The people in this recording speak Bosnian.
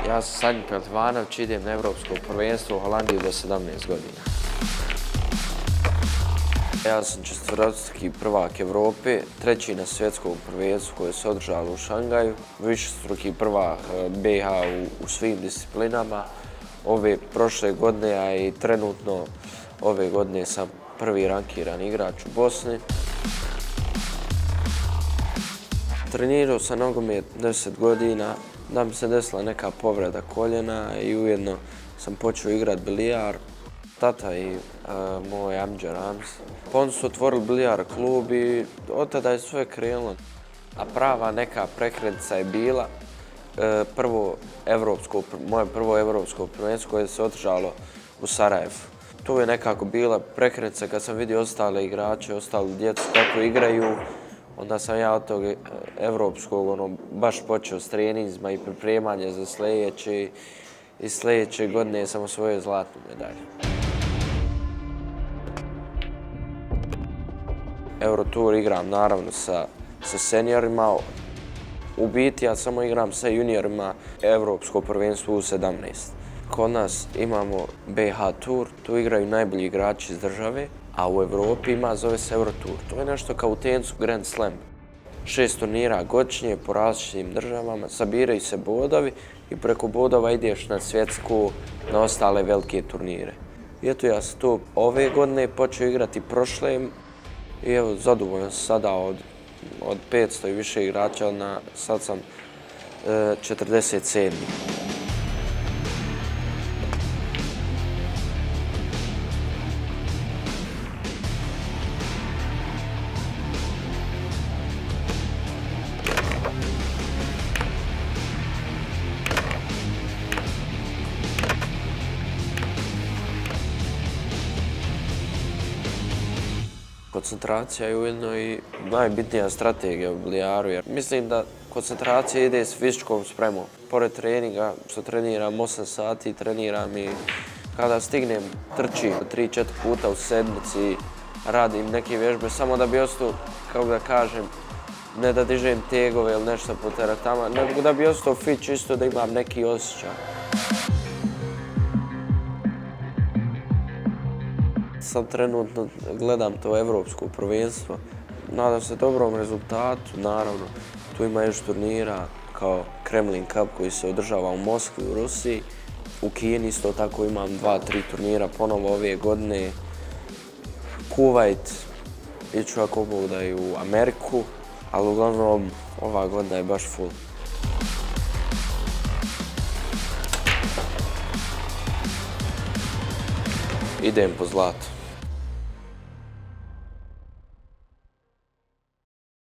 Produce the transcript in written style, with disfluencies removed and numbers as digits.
Ja sam Sanjin Petrivanović, idem na Evropsko prvenstvo u Holandiji do 17 godina. Ja sam četverostruki prvak Evrope, treći na svjetskom prvenstvu koje se održalo u Šangaju, višestruki prvak BiH u svim disciplinama. Prošle godine, a i trenutno ove godine sam prvi rankiran igrač u Bosni. Trenirao sam nogomet 10 godina, da mi se desila neka povreda koljena i ujedno sam počeo igrati bilijar. Tata i moj Amdža Rams. Oni su otvorili bilijar klub i od tada je sve krenulo. A prava neka prekretnica je bila moje prvo evropsko prvenstvo koje se održalo u Sarajevu. Tu je nekako bila prekretnica kad sam vidio ostale igrače, ostale djecu kako igraju. Onda sam ja od tog evropskog baš počeo s treninzima i pripremanje za sljedeće. I sljedeće godine sam osvojio zlatnu medalju. Eurotour igram naravno sa seniorima. U biti ja samo igram sa juniorima Evropsko prvenstvo U17. Kod nas imamo BiH Tour, tu igraju najbolji igrači iz države, a u Evropi zove se Eurotour. To je nešto kao u tenisu Grand Slam. 6 turnira godišnje po različitim državama, sabiraju se bodovi i preko bodova ideš na svjetsku, na ostale velike turnire. I eto ja sam to ove godine počeo igrati prošle i evo zadovoljan sam sada od 500 i više igrača, sad sam 47. Koncentracija je ujedno i najbitnija strategija u bilijaru, jer mislim da koncentracija ide s fizičkom spremom. Pored treninga, što treniram 8 sati, treniram i kada stignem trčim 3-4 puta u sedmici, radim neke vježbe samo da bi ostao, kako da kažem, ne da dižem tegove ili nešto po teretama, nego da bi ostao fit, čisto da imam neki osjećaj. Sad trenutno gledam to evropsko prvenstvo. Nadam se dobrom rezultatu, naravno. Tu ima još turnira kao Kremlin Cup koji se održava u Moskvi, u Rusiji. U Kini isto tako imam 2-3 turnira ponovo ove godine. Kuvajt, iću ako Bog da i u Ameriku, ali uglavnom ova godina je baš full. Idem po zlato.